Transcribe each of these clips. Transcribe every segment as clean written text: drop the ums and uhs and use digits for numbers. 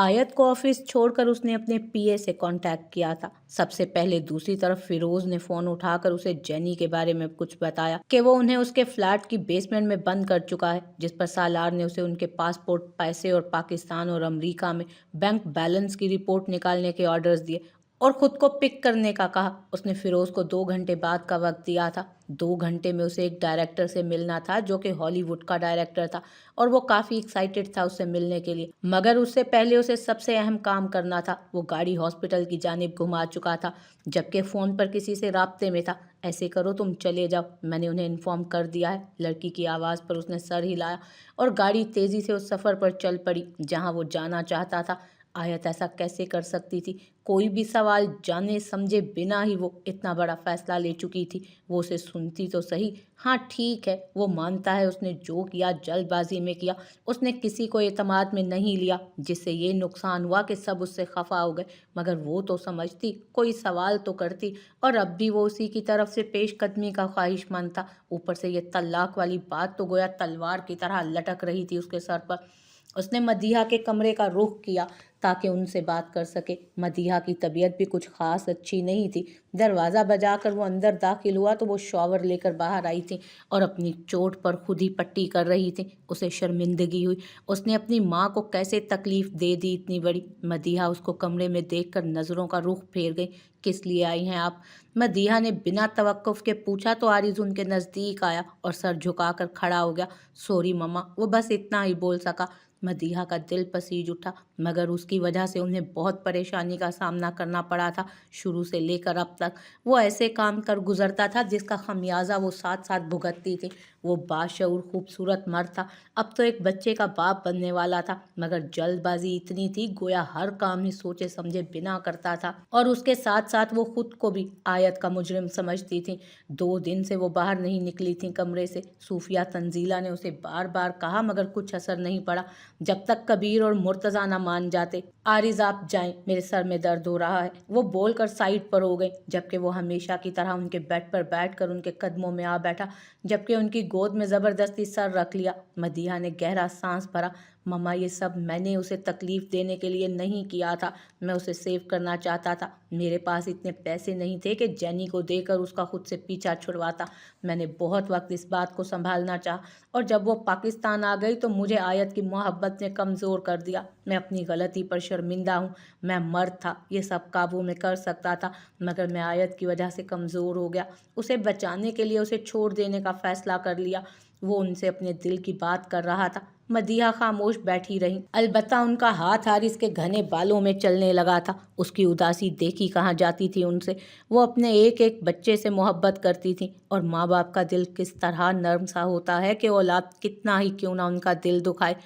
आयत को ऑफिस छोड़कर उसने अपने पीए से कांटेक्ट किया था। सबसे पहले दूसरी तरफ फिरोज ने फोन उठाकर उसे जेनी के बारे में कुछ बताया कि वो उन्हें उसके फ्लैट की बेसमेंट में बंद कर चुका है, जिस पर सालार ने उसे उनके पासपोर्ट, पैसे और पाकिस्तान और अमेरिका में बैंक बैलेंस की रिपोर्ट निकालने के ऑर्डर्स दिए और खुद को पिक करने का कहा। उसने फिरोज को 2 घंटे बाद का वक्त दिया था। 2 घंटे में उसे एक डायरेक्टर से मिलना था जो कि हॉलीवुड का डायरेक्टर था, और वो काफ़ी एक्साइटेड था उससे मिलने के लिए। मगर उससे पहले उसे सबसे अहम काम करना था। वो गाड़ी हॉस्पिटल की जानिब घुमा चुका था, जबकि फ़ोन पर किसी से राब्ते में था। ऐसे करो, तुम चले जाओ, मैंने उन्हें इन्फॉर्म कर दिया है। लड़की की आवाज़ पर उसने सर हिलाया और गाड़ी तेज़ी से उस सफ़र पर चल पड़ी जहाँ वो जाना चाहता था। आयत ऐसा कैसे कर सकती थी? कोई भी सवाल जाने समझे बिना ही वो इतना बड़ा फैसला ले चुकी थी। वो उसे सुनती तो सही। हाँ ठीक है, वो मानता है उसने जो किया जल्दबाजी में किया। उसने किसी को एतमाद में नहीं लिया, जिससे ये नुकसान हुआ कि सब उससे खफा हो गए। मगर वो तो समझती, कोई सवाल तो करती। और अब भी वो उसी की तरफ से पेशकदमी का ख्वाहिशमंद था। ऊपर से ये तलाक वाली बात तो गोया तलवार की तरह लटक रही थी उसके सर पर। उसने मदीहा के कमरे का रुख किया ताकि उनसे बात कर सके। मदीहा की तबीयत भी कुछ खास अच्छी नहीं थी। दरवाज़ा बजाकर वो अंदर दाखिल हुआ तो वो शॉवर लेकर बाहर आई थी और अपनी चोट पर खुद ही पट्टी कर रही थी। उसे शर्मिंदगी हुई। उसने अपनी माँ को कैसे तकलीफ़ दे दी इतनी बड़ी। मदीहा उसको कमरे में देखकर नज़रों का रुख फेर गई। किस लिए आई हैं आप? मदीहा ने बिना तवक्कुफ के पूछा तो आरिज़ उनके नज़दीक आया और सर झुकाकर खड़ा हो गया। सॉरी मम्मा, वो बस इतना ही बोल सका। मदीहा का दिल पसीज उठा, मगर उसकी वजह से उन्हें बहुत परेशानी का सामना करना पड़ा था। शुरू से लेकर अब तक वो ऐसे काम कर गुजरता था जिसका खमियाजा वो साथ साथ भुगतती थी। वो बाशऊर खूबसूरत मर्द था, अब तो एक बच्चे का बाप बनने वाला था, मगर जल्दबाजी इतनी थी गोया हर काम ही सोचे समझे बिना करता था। और उसके साथ साथ वो खुद को भी आयत का मुजरिम समझती थी। 2 दिन से वो बाहर नहीं निकली थी कमरे से। सूफिया तंजीला ने उसे बार बार कहा मगर कुछ असर नहीं पड़ा। जब तक कबीर और मुर्तज़ा ना मान जाते। आरिज़ आप जाएं, मेरे सर में दर्द हो रहा है। वो बोलकर साइड पर हो गई, जबकि वो हमेशा की तरह उनके बेड पर बैठकर उनके कदमों में आ बैठा, जबकि उनकी गोद में ज़बरदस्ती सर रख लिया। मदीहा ने गहरा सांस भरा। मम्मा, ये सब मैंने उसे तकलीफ़ देने के लिए नहीं किया था। मैं उसे सेव करना चाहता था। मेरे पास इतने पैसे नहीं थे कि जेनी को देकर उसका खुद से पीछा छुड़वाता। मैंने बहुत वक्त इस बात को संभालना चाहा, और जब वो पाकिस्तान आ गई तो मुझे आयत की मोहब्बत ने कमज़ोर कर दिया। मैं अपनी गलती पर शर्मिंदा हूँ। मैं मर्द था, ये सब काबू में कर सकता था, मगर मैं आयत की वजह से कमज़ोर हो गया। उसे बचाने के लिए उसे छोड़ देने का फ़ैसला कर लिया। वो उनसे अपने दिल की बात कर रहा था। मदीहा खामोश बैठी रही, अलबत्ता उनका हाथ हारिस के घने बालों में चलने लगा था। उसकी उदासी देखी कहाँ जाती थी उनसे। वो अपने एक एक बच्चे से मोहब्बत करती थी, और माँ बाप का दिल किस तरह नर्म सा होता है कि औलाद कितना ही क्यों ना उनका दिल दुखाए,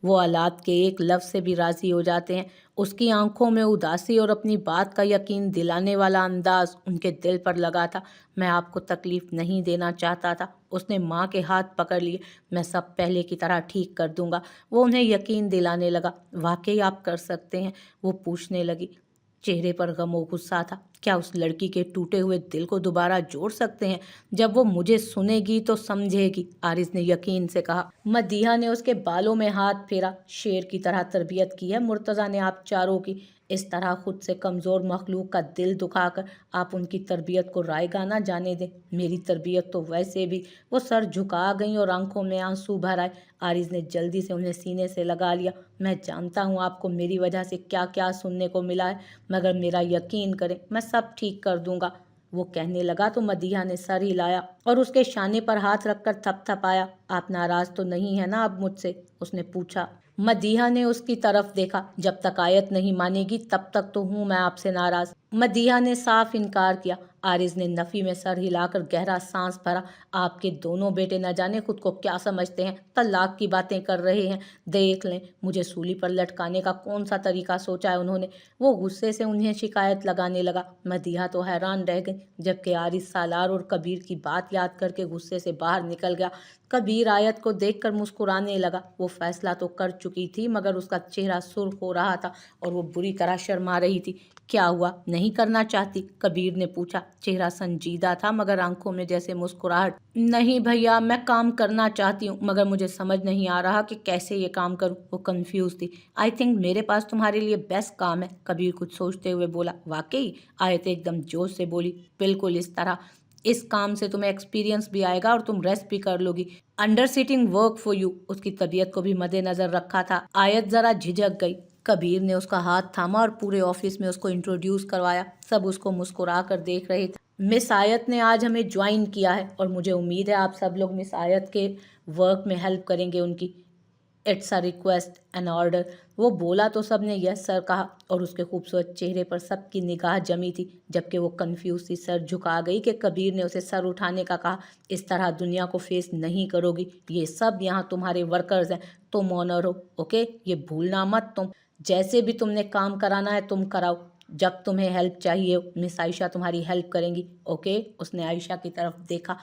वो औलाद के एक लफ्ज़ से भी राज़ी हो जाते हैं। उसकी आंखों में उदासी और अपनी बात का यकीन दिलाने वाला अंदाज उनके दिल पर लगा था। मैं आपको तकलीफ़ नहीं देना चाहता था। उसने माँ के हाथ पकड़ लिए। मैं सब पहले की तरह ठीक कर दूंगा। वो उन्हें यकीन दिलाने लगा। वाकई आप कर सकते हैं? वो पूछने लगी। चेहरे पर गम और गुस्सा था। क्या उस लड़की के टूटे हुए दिल को दोबारा जोड़ सकते हैं? जब वो मुझे सुनेगी तो समझेगी, आरिज़ ने यकीन से कहा। मदीहा ने उसके बालों में हाथ फेरा। शेर की तरह तरबियत की है मुर्तज़ा ने आप चारों की। इस तरह खुद से कमज़ोर मखलूक का दिल दुखाकर आप उनकी तरबियत को रायगा ना जाने दें। मेरी तरबियत तो वैसे भी। वो सर झुका गई और आंखों में आंसू भर आए। आरिज़ ने जल्दी से उन्हें सीने से लगा लिया। मैं जानता हूँ आपको मेरी वजह से क्या क्या सुनने को मिला है, मगर मेरा यकीन करें, मैं सब ठीक कर दूंगा। वो कहने लगा तो मदीहा ने सर हिलाया और उसके शाने पर हाथ रखकर थपथपाया। आप नाराज तो नहीं है ना अब मुझसे? उसने पूछा। मदीहा ने उसकी तरफ देखा। जब तक आयत नहीं मानेगी तब तक तो हूँ मैं आपसे नाराज। मदीहा ने साफ इनकार किया। आरिज़ ने नफ़ी में सर हिलाकर गहरा सांस भरा। आपके दोनों बेटे न जाने खुद को क्या समझते हैं, तलाक की बातें कर रहे हैं। देख लें, मुझे सूली पर लटकाने का कौन सा तरीका सोचा है उन्होंने। वो गुस्से से उन्हें शिकायत लगाने लगा। मदीहा तो हैरान रह गई, जबकि आरिज़ सालार और कबीर की बात याद करके गुस्से से बाहर निकल गया। कबीर आयत को देखकर मुस्कुराने लगा। वो फैसला तो कर चुकी थी मगर उसका चेहरा सुर्ख हो रहा था और वो बुरी तरह शर्मा रही थी। क्या हुआ, नहीं करना चाहती? कबीर ने पूछा। चेहरा संजीदा था मगर आंखों में जैसे मुस्कुराहट। नहीं भैया, मैं काम करना चाहती हूँ मगर मुझे समझ नहीं आ रहा कि कैसे ये काम करूँ। वो कंफ्यूज थी। आई थिंक मेरे पास तुम्हारे लिए बेस्ट काम है, कबीर कुछ सोचते हुए बोला। वाकई? आयत एकदम जोश से बोली। बिल्कुल इस तरह। इस काम से तुम्हें एक्सपीरियंस भी आएगा और तुम रेस्ट भी कर लोगी। Under sitting work for you. उसकी तबीयत को भी मद्देनजर रखा था। आयत जरा झिझक गई। कबीर ने उसका हाथ थामा और पूरे ऑफिस में उसको इंट्रोड्यूस करवाया। सब उसको मुस्कुरा कर देख रहे थे। मिस आयत ने आज हमें ज्वाइन किया है और मुझे उम्मीद है आप सब लोग मिस आयत के वर्क में हेल्प करेंगे उनकी। It's a request an order. वो बोला तो सबने यस सर कहा और उसके खूबसूरत चेहरे पर सबकी निगाह जमी थी, जबकि वो कंफ्यूज सी सर झुका गई कि कबीर ने उसे सर उठाने का कहा। इस तरह दुनिया को फेस नहीं करोगी, ये सब यहाँ तुम्हारे वर्कर्स हैं, तुम ऑनर हो, ओके? ये भूलना मत। तुम जैसे भी तुमने काम कराना है तुम कराओ। जब तुम्हें हेल्प चाहिए मिस आयशा तुम्हारी हेल्प करेंगी, ओके? उसने आयशा की तरफ देखा।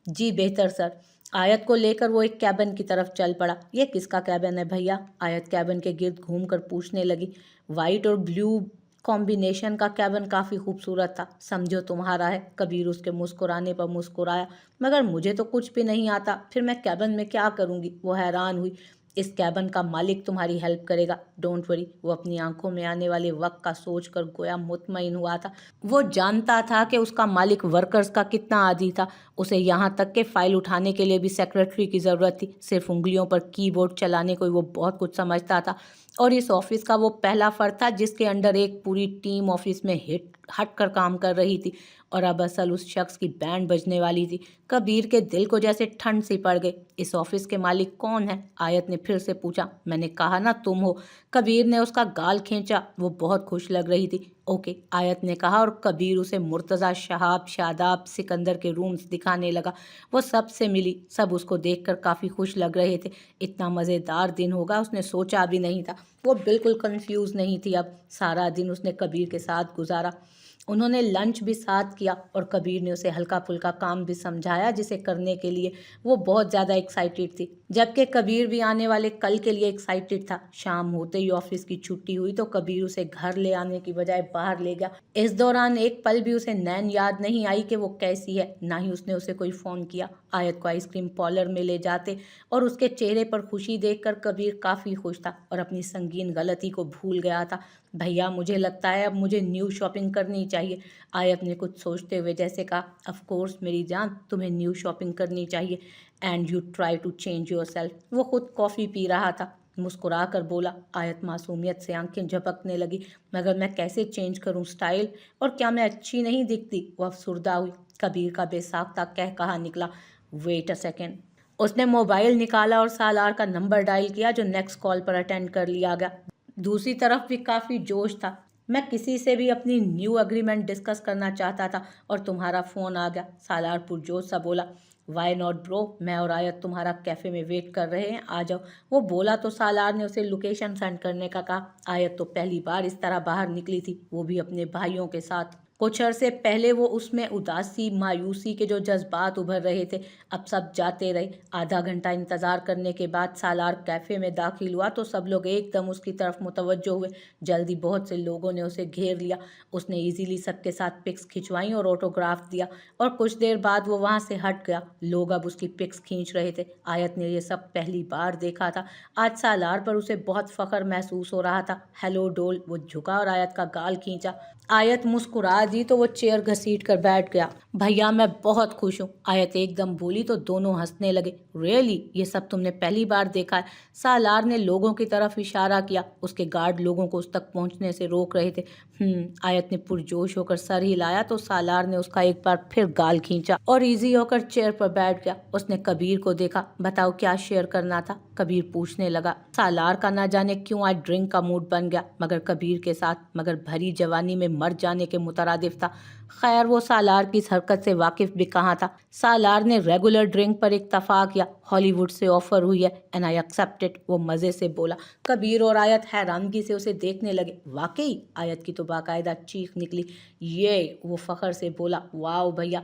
जी बेहतर सर। आयत को लेकर वो एक कैबिन की तरफ चल पड़ा। ये किसका कैबिन है भैया? आयत कैबिन के गिर्द घूमकर पूछने लगी। वाइट और ब्लू कॉम्बिनेशन का कैबिन काफ़ी खूबसूरत था। समझो तुम्हारा है। कबीर उसके मुस्कुराने पर मुस्कुराया। मगर मुझे तो कुछ भी नहीं आता, फिर मैं कैबिन में क्या करूँगी? वो हैरान हुई। इस कैबिन का मालिक तुम्हारी हेल्प करेगा, डोंट वरी। वो अपनी आंखों में आने वाले वक्त का सोचकर गोया मुतमईन हुआ था। वो जानता था कि उसका मालिक वर्कर्स का कितना आदी था। उसे यहाँ तक के फाइल उठाने के लिए भी सेक्रेटरी की ज़रूरत थी। सिर्फ उंगलियों पर कीबोर्ड चलाने को ही वो बहुत कुछ समझता था और इस ऑफिस का वो पहला फर्द था जिसके अंडर एक पूरी टीम ऑफिस में हट कर काम कर रही थी और अब असल उस शख्स की बैंड बजने वाली थी। कबीर के दिल को जैसे ठंड सी पड़ गई। इस ऑफिस के मालिक कौन है? आयत ने फिर से पूछा। मैंने कहा ना तुम हो। कबीर ने उसका गाल खींचा। वो बहुत खुश लग रही थी। ओके, आयत ने कहा और कबीर उसे मुर्तज़ा, शहाब, शादाब, सिकंदर के रूम्स दिखाने लगा। वो सबसे मिली। सब उसको देखकर काफ़ी खुश लग रहे थे। इतना मज़ेदार दिन होगा उसने सोचा भी नहीं था। वो बिल्कुल कंफ्यूज नहीं थी। अब सारा दिन उसने कबीर के साथ गुजारा। उन्होंने लंच भी साथ किया और कबीर ने उसे हल्का फुल्का काम भी समझाया जिसे करने के लिए वो बहुत ज़्यादा एक्साइटेड थी, जबकि कबीर भी आने वाले कल के लिए एक्साइटेड था। शाम होते ही ऑफिस की छुट्टी हुई तो कबीर उसे घर ले आने की बजाय बाहर ले गया। इस दौरान एक पल भी उसे नैन याद नहीं आई कि वो कैसी है, ना ही उसने उसे कोई फ़ोन किया। आयत को आइसक्रीम पार्लर में ले जाते और उसके चेहरे पर खुशी देखकर कबीर काफ़ी खुश था और अपनी संगीन गलती को भूल गया था। भैया मुझे लगता है अब मुझे न्यू शॉपिंग करनी चाहिए। आयत ने कुछ सोचते हुए जैसे कहा। ऑफ कोर्स मेरी जान, तुम्हें न्यू शॉपिंग करनी चाहिए and you try to change yourself. वो खुद कॉफ़ी पी रहा था, मुस्कुरा कर बोला। आयत मासूमियत से आंखें झपकने लगी। मगर मैं कैसे चेंज करूं स्टाइल, और क्या मैं अच्छी नहीं दिखती? वो अफसुर्दा हुई। कबीर का बेसाख्ता कह कहा निकला। Wait a second. उसने मोबाइल निकाला और सालार का नंबर डायल किया जो नेक्स्ट कॉल पर अटेंड कर लिया गया। दूसरी तरफ भी काफ़ी जोश था। मैं किसी से भी अपनी न्यू अग्रीमेंट डिस्कस करना चाहता था और तुम्हारा फ़ोन आ गया। सालार पुरजोश सा बोला। वाई नॉट ब्रो, मैं और आयत तुम्हारा कैफ़े में वेट कर रहे हैं, आ जाओ। वो बोला तो सालार ने उसे लोकेशन सेंड करने का कहा। आयत तो पहली बार इस तरह बाहर निकली थी, वो भी अपने भाइयों के साथ। कुछ अरसे पहले वो उसमें उदासी, मायूसी के जो जज्बात उभर रहे थे, अब सब जाते रहे। आधा घंटा इंतज़ार करने के बाद सालार कैफ़े में दाखिल हुआ तो सब लोग एकदम उसकी तरफ मुतवज्जो हुए। जल्दी बहुत से लोगों ने उसे घेर लिया। उसने इजीली सबके साथ पिक्स खिंचवाई और ऑटोग्राफ दिया और कुछ देर बाद वो वहाँ से हट गया। लोग अब उसकी पिक्स खींच रहे थे। आयत ने ये सब पहली बार देखा था। आज सालार पर उसे बहुत फ़ख्र महसूस हो रहा था। हेलो डोल। वो झुका और आयत का गाल खींचा। आयत मुस्कुरा दी तो वो चेयर घसीट कर बैठ गया। भैया मैं बहुत खुश हूँ, आयत एकदम बोली तो दोनों हंसने लगे। रियली? ये सब तुमने पहली बार देखा है? सालार ने लोगों की तरफ इशारा किया। उसके गार्ड लोगों को उस तक पहुंचने से रोक रहे थे। आयत ने पुरजोश होकर सर हिलाया तो सालार ने उसका एक बार फिर गाल खींचा और इजी होकर चेयर पर बैठ गया। उसने कबीर को देखा। बताओ क्या शेयर करना था? कबीर पूछने लगा। सालार का ना जाने क्यों आज ड्रिंक का मूड बन गया, मगर कबीर के साथ, मगर भरी जवानी में मर जाने के मुतरादिफ था। खैर वो सालार की इस हरकत से वाकिफ भी कहाँ था। सालार ने रेगुलर ड्रिंक पर इत्तफाक किया। हॉलीवुड से ऑफर हुई है एंड आई एक्सेप्ट इट, वो मज़े से बोला। कबीर और आयत हैरानगी से उसे देखने लगे। वाकई? आयत की तो बाकायदा चीख निकली। ये, वो फ़ख्र से बोला। वाह भैया,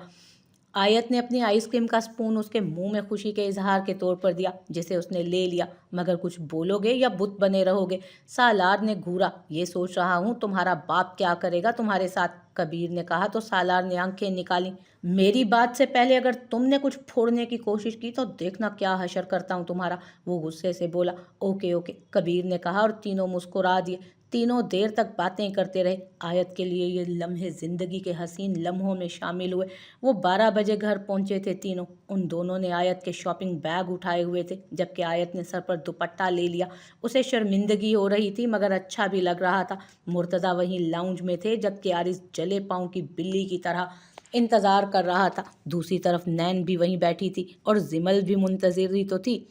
आयत ने अपनी आइसक्रीम का स्पून उसके मुंह में खुशी के इजहार के तौर पर दिया, जिसे उसने ले लिया। मगर कुछ बोलोगे या बुत बने रहोगे? सालार ने घूरा। ये सोच रहा हूँ तुम्हारा बाप क्या करेगा तुम्हारे साथ, कबीर ने कहा तो सालार ने आंखें निकाली। मेरी बात से पहले अगर तुमने कुछ फोड़ने की कोशिश की तो देखना क्या हशर करता हूँ तुम्हारा, वो गुस्से से बोला। ओके ओके, कबीर ने कहा और तीनों मुस्कुरा दिए। तीनों देर तक बातें करते रहे। आयत के लिए ये लम्हे जिंदगी के हसीन लम्हों में शामिल हुए। वो 12 बजे घर पहुंचे थे तीनों। उन दोनों ने आयत के शॉपिंग बैग उठाए हुए थे, जबकि आयत ने सर पर दुपट्टा ले लिया। उसे शर्मिंदगी हो रही थी मगर अच्छा भी लग रहा था। मुर्तज़ा वहीं लाउंज में थे, जबकि आरिस जले पाँव की बिल्ली की तरह इंतज़ार कर रहा था। दूसरी तरफ नैन भी वहीं बैठी थी और जिमल भी मुंतज़िर ही तो थी।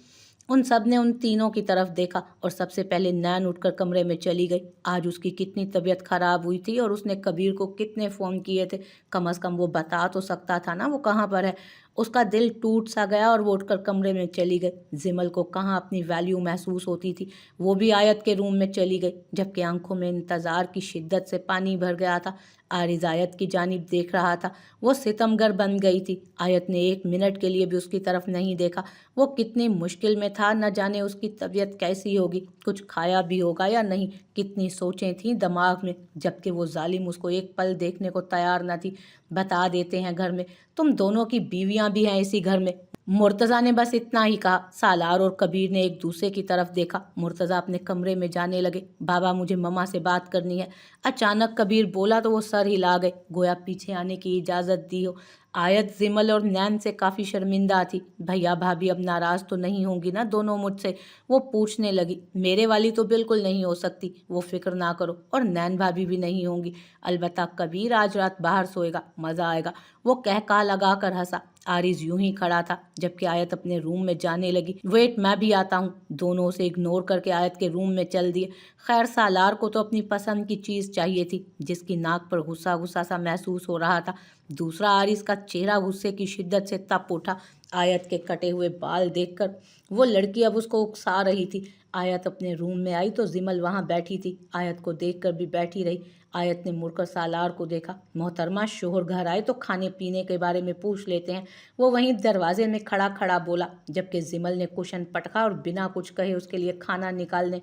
उन सब ने उन तीनों की तरफ देखा और सबसे पहले नैन उठकर कमरे में चली गई। आज उसकी कितनी तबीयत खराब हुई थी और उसने कबीर को कितने फ़ोन किए थे। कम से कम वो बता तो सकता था ना वो कहाँ पर है। उसका दिल टूट सा गया और वो उठकर कमरे में चली गई। जिमल को कहाँ अपनी वैल्यू महसूस होती थी। वो भी आयत के रूम में चली गई, जबकि आंखों में इंतज़ार की शिद्दत से पानी भर गया था। आरिज़ आयत की जानिब देख रहा था। वो सितमगर बन गई थी। आयत ने 1 मिनट के लिए भी उसकी तरफ नहीं देखा। वो कितनी मुश्किल में था, न जाने उसकी तबीयत कैसी होगी, कुछ खाया भी होगा या नहीं। कितनी सोचें थीं दिमाग में, जबकि वो जालिम उसको एक पल देखने को तैयार न थी। बता देते हैं घर में, तुम दोनों की बीवियां भी हैं इसी घर में। मुर्तज़ा ने बस इतना ही कहा। सालार और कबीर ने एक दूसरे की तरफ देखा। मुर्तज़ा अपने कमरे में जाने लगे। बाबा, मुझे ममा से बात करनी है। अचानक कबीर बोला तो वो सर हिला गए, गोया पीछे आने की इजाज़त दी हो। आयत जिमल और नैन से काफ़ी शर्मिंदा थी। भैया भाभी अब नाराज़ तो नहीं होंगी ना दोनों मुझसे? वो पूछने लगी। मेरे वाली तो बिल्कुल नहीं हो सकती, वो फिक्र ना करो, और नैन भाभी भी नहीं होंगी। अलबत्ता कबीर आज रात बाहर सोएगा, मज़ा आएगा, वो कहका लगा कर हंसा। आरिज यूं ही खड़ा था, जबकि आयत अपने रूम में जाने लगी। वेट, मैं भी आता हूँ। दोनों उसे इग्नोर करके आयत के रूम में चल दिए। खैर, सालार को तो अपनी पसंद की चीज़ चाहिए थी, जिसकी नाक पर गुस्सा गुस्सा सा महसूस हो रहा था। दूसरा आरिस का चेहरा गुस्से की शिद्दत से तप उठा। आयत के कटे हुए बाल देखकर वो लड़की अब उसको उकसा रही थी। आयत अपने रूम में आई तो जिमल वहाँ बैठी थी। आयत को देखकर भी बैठी रही। आयत ने मुड़कर सालार को देखा। मोहतरमा, शोहर घर आए तो खाने पीने के बारे में पूछ लेते हैं, वो वहीं दरवाजे में खड़ा खड़ा बोला, जबकि जिमल ने कुशन पटका और बिना कुछ कहे उसके लिए खाना निकालने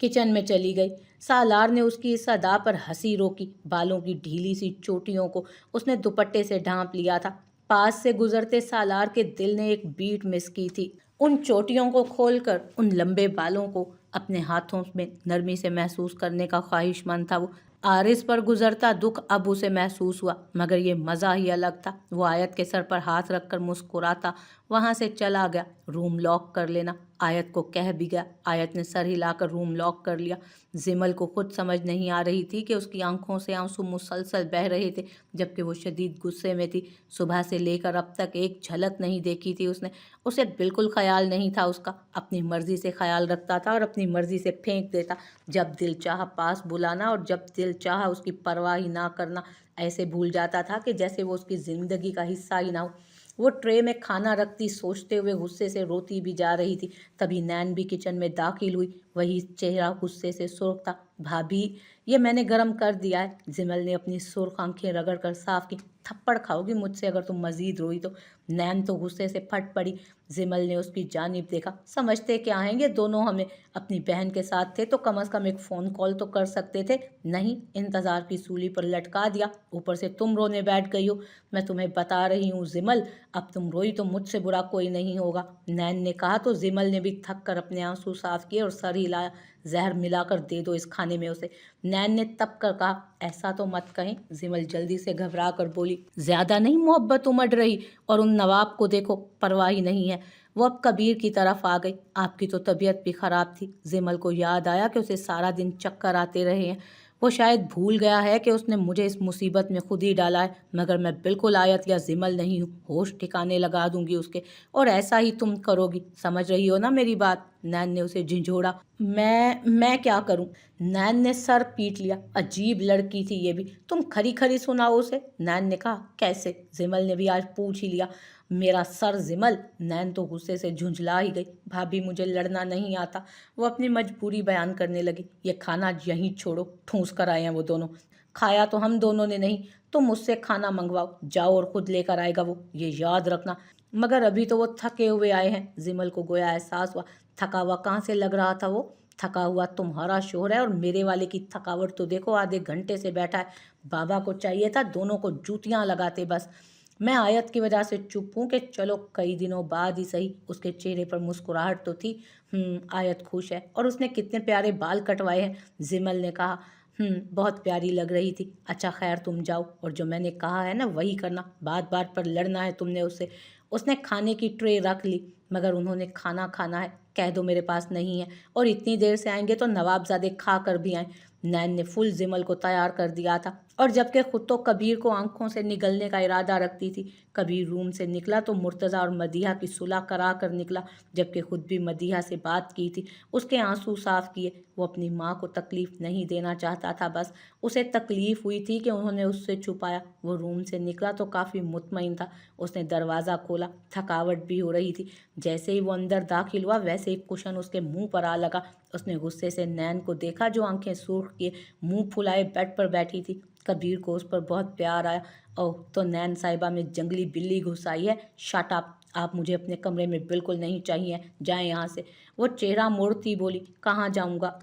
किचन में चली गई। सालार ने उसकी इस अदा पर हंसी रोकी। बालों की ढीली सी चोटियों को उसने दुपट्टे से ढांप लिया था। पास से गुजरते सालार के दिल ने एक बीट मिस की थी। उन चोटियों को खोलकर उन लंबे बालों को अपने हाथों में नरमी से महसूस करने का ख्वाहिशमंद था वो। आरिस पर गुजरता दुख अब उसे महसूस हुआ, मगर ये मज़ा ही अलग था। वो आयत के सर पर हाथ रखकर मुस्कुराता वहाँ से चला गया। रूम लॉक कर लेना, आयत को कह भी गया। आयत ने सर हिलाकर रूम लॉक कर लिया। जिमल को खुद समझ नहीं आ रही थी कि उसकी आंखों से आंसू मुसलसल बह रहे थे, जबकि वो शदीद गुस्से में थी। सुबह से लेकर अब तक एक झलक नहीं देखी थी उसने। उसे बिल्कुल ख्याल नहीं था उसका। अपनी मर्जी से ख्याल रखता था और अपनी मर्जी से फेंक देता। जब दिल चाह पास बुलाना और जब दिल चाह उसकी परवाह ही ना करना। ऐसे भूल जाता था कि जैसे वो उसकी ज़िंदगी का हिस्सा ही ना हो। वो ट्रे में खाना रखती सोचते हुए गुस्से से रोती भी जा रही थी। तभी नैन भी किचन में दाखिल हुई। वही चेहरा गुस्से से सुर्ख था। भाभी, ये मैंने गरम कर दिया है। जिमल ने अपनी सुर्ख आंखें रगड़ कर साफ की। थप्पड़ खाओगी मुझसे अगर तुम मजीद रोई तो। नैन तो गुस्से से फट पड़ी। जिमल ने उसकी जानिब देखा। समझते क्या हैं ये दोनों हमें? अपनी बहन के साथ थे तो कम से कम एक फ़ोन कॉल तो कर सकते थे। नहीं, इंतज़ार की सूली पर लटका दिया। ऊपर से तुम रोने बैठ गई हो। मैं तुम्हें बता रही हूँ जिमल, अब तुम रोई तो मुझसे बुरा कोई नहीं होगा। नैन ने कहा तो जिमल ने भी थक कर अपने आंसू साफ किए और सर हिलाया। जहर मिलाकर दे दो इस खाने में उसे, नैन ने तप कर कहा। ऐसा तो मत कहें, जिमल जल्दी से घबरा कर बोली। ज्यादा नहीं मोहब्बत उमड़ रही? और उन नवाब को देखो, परवाह ही नहीं है। वो अब कबीर की तरफ आ गई। आपकी तो तबीयत भी खराब थी। जिमल को याद आया कि उसे सारा दिन चक्कर आते रहे हैं। वो शायद भूल गया है कि उसने मुझे इस मुसीबत में खुद ही डाला है, मगर मैं बिल्कुल आयत या जिमल नहीं हूँ। होश ठिकाने लगा दूंगी उसके, और ऐसा ही तुम करोगी। समझ रही हो ना मेरी बात? नैन ने उसे झिझोड़ा। मैं क्या करूं? नैन ने सर पीट लिया। अजीब लड़की थी ये भी, तुम खरी खरी सुनाओ उसे। नैन ने कहा। कैसे? जिमल ने भी आज पूछ ही लिया। मेरा सर जिमल। नैन तो गुस्से से झुंझला ही गई। भाभी, मुझे लड़ना नहीं आता। वो अपनी मजबूरी बयान करने लगी। ये खाना यहीं छोड़ो, ठूंस कर आए हैं वो दोनों। खाया तो हम दोनों ने नहीं, तुम मुझसे खाना मंगवाओ, जाओ और खुद लेकर आएगा वो, ये याद रखना। मगर अभी तो वो थके हुए आए हैं। जिमल को गोया एहसास हुआ। थका हुआ कहाँ से लग रहा था वो? थका हुआ तुम्हारा शोर है, और मेरे वाले की थकावट तो देखो, आधे घंटे से बैठा है। बाबा को चाहिए था दोनों को जूतियां लगाते बस। मैं आयत की वजह से चुप हूँ कि चलो कई दिनों बाद ही सही। उसके चेहरे पर मुस्कुराहट तो थी। आयत खुश है, और उसने कितने प्यारे बाल कटवाए हैं। जिमल ने कहा। बहुत प्यारी लग रही थी। अच्छा खैर तुम जाओ, और जो मैंने कहा है ना वही करना। बात बात पर लड़ना है तुमने उससे। उसने खाने की ट्रे रख ली। मगर उन्होंने खाना खाना है, कह दो मेरे पास नहीं है, और इतनी देर से आएंगे तो नवाबजादे खा कर भी आए। नैन ने फुल जिमल को तैयार कर दिया था, और जबकि खुद तो कबीर को आंखों से निगलने का इरादा रखती थी। कबीर रूम से निकला तो मुर्तज़ा और मदीहा की सुलह करा कर निकला, जबकि खुद भी मदीहा से बात की थी। उसके आंसू साफ किए। वो अपनी माँ को तकलीफ़ नहीं देना चाहता था, बस उसे तकलीफ़ हुई थी कि उन्होंने उससे छुपाया। वो रूम से निकला तो काफ़ी मुतमईन था। उसने दरवाज़ा खोला। थकावट भी हो रही थी। जैसे ही वो अंदर दाखिल हुआ वैसे ही कुशन उसके मुंह पर आ लगा। उसने गुस्से से नैन को देखा, जो आंखें सुर्ख किए मुंह फुलाए बेड पर बैठी थी। कबीर को उस पर बहुत प्यार आया। ओह, तो नैन साहिबा में जंगली बिल्ली घुस आई है। शट अप, आप मुझे अपने कमरे में बिल्कुल नहीं चाहिए, जाएं यहाँ से। वो चेहरा मोड़ती बोली। कहाँ जाऊँगा?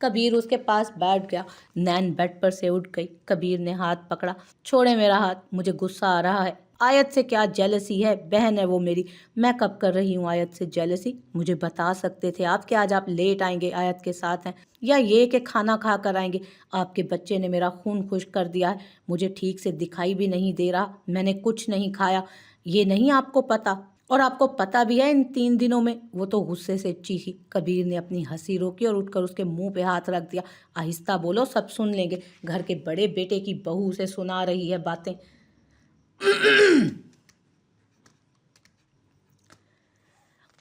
कबीर उसके पास बैठ गया। नैन बेड पर से उठ गई। कबीर ने हाथ पकड़ा। छोड़े मेरा हाथ, मुझे गुस्सा आ रहा है। आयत से क्या जेलसी है? बहन है वो मेरी। मैं कब कर रही हूँ आयत से जेलसी? मुझे बता सकते थे आप कि आज आप लेट आएंगे, आयत के साथ हैं, या ये कि खाना खा कर आएंगे। आपके बच्चे ने मेरा खून खुश कर दिया है। मुझे ठीक से दिखाई भी नहीं दे रहा। मैंने कुछ नहीं खाया। ये नहीं आपको पता? और आपको पता भी है इन 3 दिनों में? वो तो गुस्से से चीखी। कबीर ने अपनी हंसी रोकी और उठकर उसके मुंह पे हाथ रख दिया। आहिस्ता बोलो, सब सुन लेंगे। घर के बड़े बेटे की बहू से सुना रही है बातें।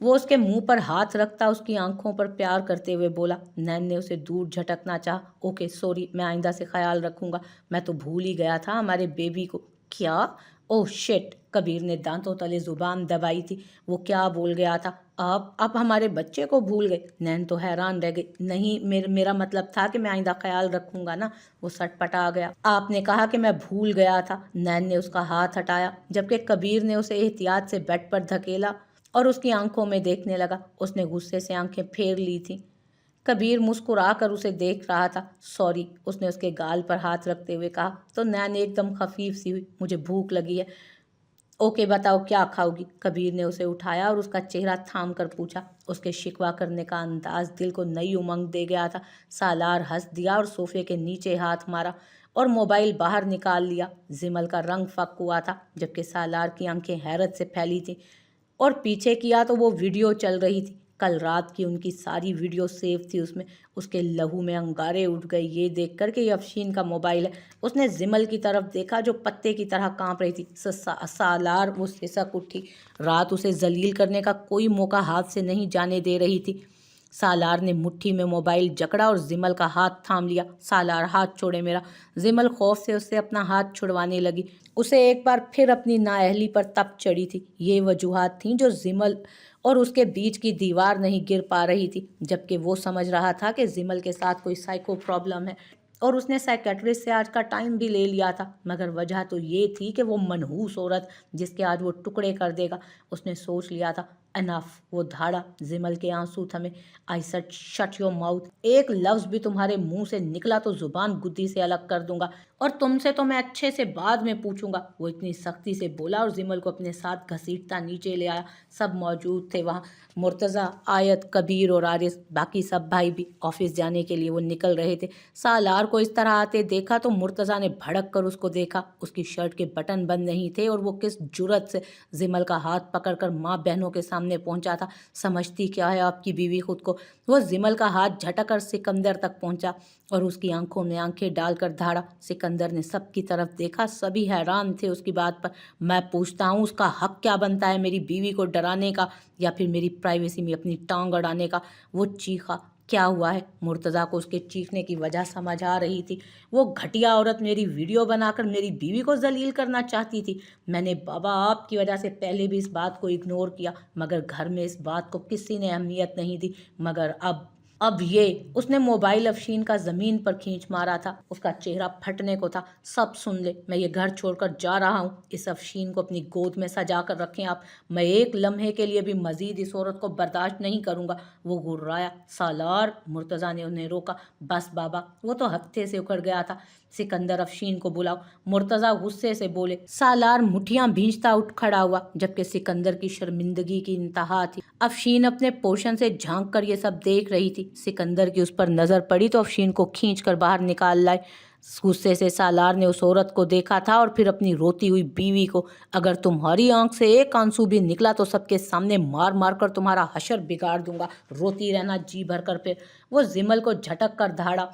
वो उसके मुंह पर हाथ रखता उसकी आंखों पर प्यार करते हुए बोला। नैन ने उसे दूर झटकना चाहा। ओके सॉरी, मैं आइंदा से ख्याल रखूंगा। मैं तो भूल ही गया था हमारे बेबी को। क्या? ओह शिट, कबीर ने दांतों तले जुबान दबाई थी। वो क्या बोल गया था? आप हमारे बच्चे को भूल गए? नैन तो हैरान रह गई। नहीं, मेरा मतलब था कि मैं आइंदा ख्याल रखूंगा ना। वो सटपटा गया। आपने कहा कि मैं भूल गया था। नैन ने उसका हाथ हटाया, जबकि कबीर ने उसे एहतियात से बेड पर धकेला और उसकी आंखों में देखने लगा। उसने गुस्से से आंखें फेर ली थीं। कबीर मुस्कुरा कर उसे देख रहा था। सॉरी, उसने उसके गाल पर हाथ रखते हुए कहा। तो नैन एकदम खफीफ सी हुई। मुझे भूख लगी है। ओके बताओ क्या खाओगी? कबीर ने उसे उठाया और उसका चेहरा थाम कर पूछा। उसके शिकवा करने का अंदाज दिल को नई उमंग दे गया था। सालार हंस दिया और सोफे के नीचे हाथ मारा और मोबाइल बाहर निकाल लिया। जिमल का रंग फक हुआ था, जबकि सालार की आंखें हैरत से फैली थीं। और पीछे किया तो वो वीडियो चल रही थी। कल रात की उनकी सारी वीडियो सेव थी उसमें। उसके लहू में अंगारे उठ गए ये देखकर कि ये अफशीन का मोबाइल है। उसने जिमल की तरफ देखा, जो पत्ते की तरह कांप रही थी। सालार वो सिसक उठी। रात उसे जलील करने का कोई मौका हाथ से नहीं जाने दे रही थी। सालार ने मुट्ठी में मोबाइल जकड़ा और जिमल का हाथ थाम लिया। सालार, हाथ छोड़े मेरा। जिमल खौफ से उससे अपना हाथ छुड़वाने लगी। उसे एक बार फिर अपनी नाअहली पर तप चढ़ी थी। ये वजूहात थीं जो जिमल और उसके बीच की दीवार नहीं गिर पा रही थी, जबकि वो समझ रहा था कि जिमल के साथ कोई साइको प्रॉब्लम है और उसने साइकेट्रिस्ट से आज का टाइम भी ले लिया था। मगर वजह तो ये थी कि वो मनहूस औरत जिसके आज वो टुकड़े कर देगा। उसने सोच लिया था। अनफ, वो धाड़ा। जिमल के आंसू थमे। I said shut your mouth. एक लफ्ज भी तुम्हारे मुंह से निकला तो जुबान गुद्दी से अलग कर दूंगा, और तुमसे तो मैं अच्छे से बाद में पूछूंगा। वो इतनी सख्ती से बोला और जिमल को अपने साथ घसीटता नीचे ले आया। सब मौजूद थे वहाँ। मुर्तज़ा, आयत, कबीर और आरिस, बाकी सब भाई भी। ऑफिस जाने के लिए वो निकल रहे थे। सालार को इस तरह आते देखा तो मुर्तज़ा ने भड़क कर उसको देखा। उसकी शर्ट के बटन बंद नहीं थे और वो किस जुर्रत से जिमल का हाथ पकड़कर माँ बहनों के सामने पहुंचा था। समझती क्या है आपकी बीवी खुद को? वो जिमल का हाथ झटक कर सिकंदर तक पहुंचा और उसकी आंखों में आंखें डालकर धाड़ा। सिकंदर ने सबकी तरफ देखा। सभी हैरान थे उसकी बात पर। मैं पूछता हूँ, उसका हक क्या बनता है मेरी बीवी को डराने का या फिर मेरी प्राइवेसी में अपनी टांग अड़ाने का? वो चीखा। क्या हुआ है? मुर्तज़ा को उसके चीखने की वजह समझ आ रही थी। वो घटिया औरत मेरी वीडियो बनाकर मेरी बीवी को जलील करना चाहती थी। मैंने बाबा आपकी वजह से पहले भी इस बात को इग्नोर किया, मगर घर में इस बात को किसी ने अहमियत नहीं दी। मगर अब اب یہ اس نے موبائل افشین کا زمین پر کھینچ مارا تھا، اس کا چہرہ پھٹنے کو تھا۔ سب سن لے، میں یہ گھر چھوڑ کر جا رہا ہوں، اس افشین کو اپنی گود میں سجا کر رکھیں آپ، میں ایک لمحے کے لیے بھی مزید اس عورت کو برداشت نہیں کروں گا۔ وہ گھررایا۔ سالار، مرتضیٰ نے انہیں روکا۔ بس بابا، وہ تو ہفتے سے اکھڑ گیا تھا، سکندر افشین کو بلاؤ، مرتضیٰ غصے سے بولے۔ سالار مٹھیاں بھینچتا اٹھ کھڑا ہوا، جبکہ سکندر کی شرمندگی کی انتہا تھی۔ افشین اپنے پوشن سے جھانک کر یہ سب دیکھ رہی تھی۔ سکندر کی اس پر نظر پڑی تو افشین کو کھینچ کر باہر نکال لائے۔ غصے سے سالار نے اس عورت کو دیکھا تھا اور پھر اپنی روتی ہوئی بیوی کو۔ اگر تمہاری آنکھ سے ایک آنسو بھی نکلا تو سب کے سامنے مار مار کر تمہارا حشر بگاڑ دوں گا، روتی رہنا جی بھر کر۔ پھر وہ زمل کو جھٹک کر دھاڑا۔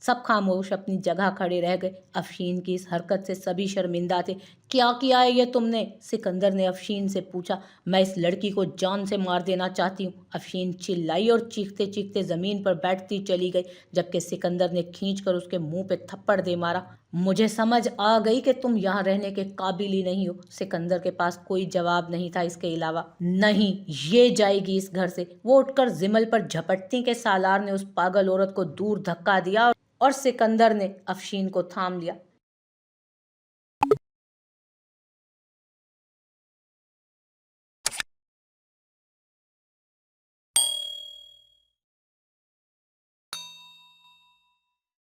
سب خاموش اپنی جگہ کھڑے رہ گئے۔ افشین کی اس حرکت سے سبھی شرمندہ تھے۔ کیا کیا ہے یہ تم نے؟ سکندر نے افشین سے پوچھا۔ میں اس لڑکی کو جان سے مار دینا چاہتی ہوں، افشین چلائی اور چیختے چیختے زمین پر بیٹھتی چلی گئی، جبکہ سکندر نے کھینچ کر اس کے منہ پہ تھپڑ دے مارا۔ مجھے سمجھ آ گئی کہ تم یہاں رہنے کے قابل ہی نہیں ہو۔ سکندر کے پاس کوئی جواب نہیں تھا اس کے علاوہ۔ نہیں، یہ جائے گی اس گھر سے۔ وہ اٹھ کر زمل پر جھپٹتی کہ سالار نے اس پاگل عورت کو دور دھکا دیا اور سکندر نے افشین کو تھام لیا۔